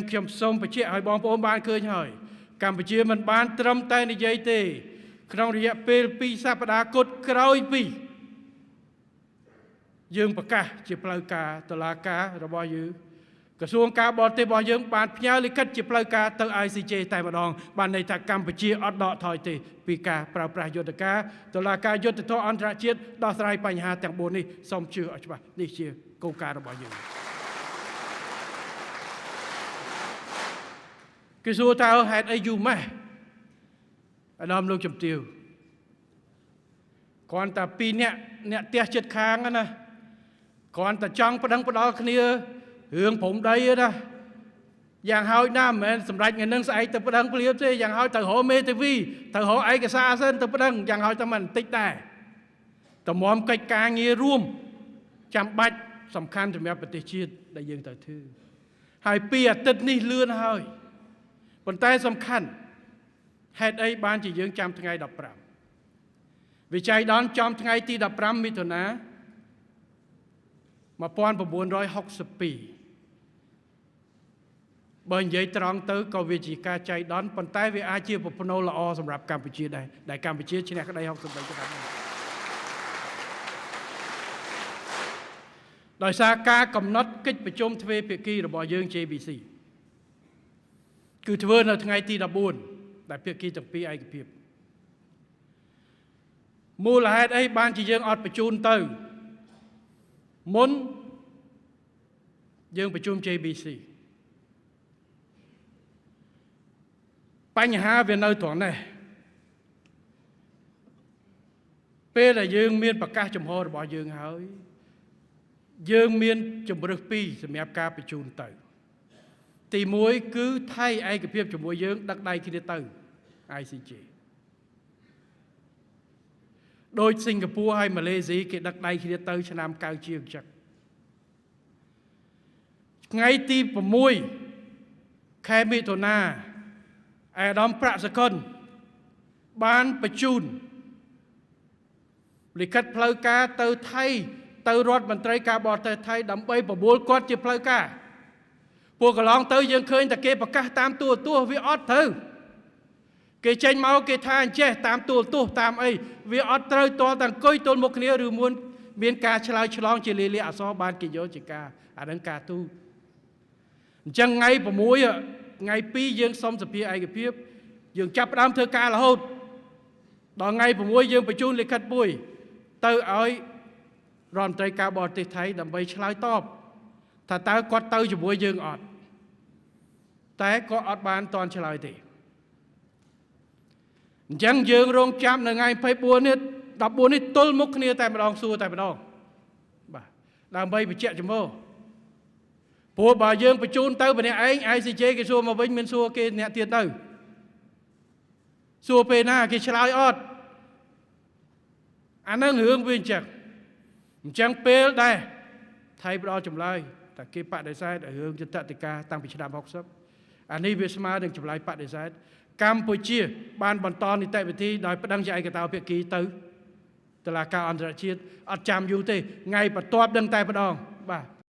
ខ្ញុំសូមបញ្ជាក់ឲ្យបងប្អូនបានឃើញហើយកម្ពុជាមិនបានត្រឹមតែនិយាយទេក្នុងរយៈពេល2សប្តាហ៍គត់ក្រោយពីយើងប្រកាសជាផ្លូវការតុលាការរបស់យើងក្រសួងការបរទេសរបស់យើងបានផ្ញើលិខិតជាផ្លូវការទៅ ICJ តែម្ដងបានន័យថាកម្ពុជាអត់ដកថយទេពីការប្រើប្រាស់យុទ្ធការតុលាការយុត្តិធម៌អន្តរជាតិដោះស្រាយបញ្ហាទាំង4នេះសូមជឿឲ្យច្បាស់នេះជាគោលការណ៍របស់យើងគេសួរតើហេតុអីយូរម៉េចអាដាមលោកជំទាវគ្រាន់តែ2នាក់អ្នកផ្ទះចិត្តខាងណាគ្រាន់តែចង់ប្តឹងផ្ដាល់គ្នារឿងព្រំដីណាយ៉ាងហោចណាស់មិនមែនសម្រាប់ថ្ងៃនឹងស្អែកទៅប្តឹងភ្លាមទេយ៉ាងហោចទៅរកមេធាវីទៅរកឯកសារសិនទៅប្តឹងយ៉ាងហោចតែមិនបន្តិចដែរតម្រាំកិច្ចការងាររួមចាំបាច់សំខាន់សម្រាប់ប្រទេសជាតិដែលយើងត្រូវធ្វើហើយ2អាទិត្យនេះលឿនហើយប៉ុន្តែសំខាន់ហេតុអីបានជាយើងចាំថ្ងៃ15វិច័យដនចំថ្ងៃទី15មិថុនា1962បើនិយាយត្រង់ទៅក៏វាជាការចៃដន្យប៉ុន្តែវាអាចជាប្រផ្នូលល្អសម្រាប់កម្ពុជាដែរដែលកម្ពុជាឈ្នះក្តី63ឆ្នាំដោយសារការកំណត់កិច្ចប្រជុំទ្វេភាគីរបស់យើង JBC គឺធ្វើនៅថ្ងៃទី14ដែលភាគីទាំងពីរឯកភាពមូលហេតុអីបានជាយើងអត់បញ្ជូនទៅមុនយើងប្រជុំ JBC បញ្ហាវានៅត្រង់នេះពេលដែលយើងមានប្រកាសចំហរបស់យើងហើយយើងមានជំរើស2សម្រាប់ការបញ្ជូនទៅទី1គឺថៃឯកភាពជាមួយយើងដឹកដៃគ្នាទៅ ICJ ដោយសិង្ហបុរីហើយម៉ាឡេស៊ីគេដឹកដៃគ្នាទៅឆ្នាំ9ជាងចឹងថ្ងៃទី6ខែមិថុនាអាដាមប្រាក់សកុនបានបញ្ជូនលិខិតផ្លូវការទៅថៃទៅរដ្ឋមន្ត្រីការបរទេសថៃដើម្បីប្រមូលគាត់ជាផ្លូវការពួកកន្លងទៅយើងឃើញតែគេប្រកាសតាមទូរទស្សន៍វាអត់ត្រូវគេចេញមកគេថាអញ្ចេះតាមទូរទស្សន៍តាមអីវាអត់ត្រូវតតែអង្គុយទល់មុខគ្នាឬមួយមានការឆ្លើយឆ្លងជាលាអក្សរបានគេយកជាការអានឹងការទូតអញ្ចឹងថ្ងៃ6ថ្ងៃ2យើងសុំសភាឯកភាពយើងចាប់ផ្ដើមធ្វើការរហូតដល់ថ្ងៃ6យើងបញ្ជូនលិខិតមួយទៅឲ្យរដ្ឋមន្ត្រីការបរទេសថៃដើម្បីឆ្លើយតបថាតើគាត់ទៅជាមួយយើងអត់តែក៏អត់បានតន់ឆ្លើយទេអញ្ចឹងយើងរងចាំនៅថ្ងៃ24នេះ14នេះទល់មុខគ្នាតែម្ដងសួរតែម្ដងបាទដើម្បីបញ្ជាក់ចំហព្រោះបើយើងបញ្ជូនទៅម្នាក់ឯង ICJ គេសួរមកវិញមានសួរគេអ្នកទៀតទៅសួរពេលណាគេឆ្លើយអត់អានឹងរឿងវាអញ្ចឹងពេលដែរថៃផ្ដល់ចម្លើយតែគេបដិសេធឲ្យរឿងយុត្តិធម៌តាំងពីឆ្នាំ60អានេះវាស្មើនឹងចម្លើយបដិសេធកម្ពុជាបានបន្តនីតិវិធីដោយប្តឹងជាឯកតោភាគីទៅតុលាការអន្តរជាតិអត់ចាំយូរទេថ្ងៃបន្ទាប់ដឹងតែម្ដងបាទ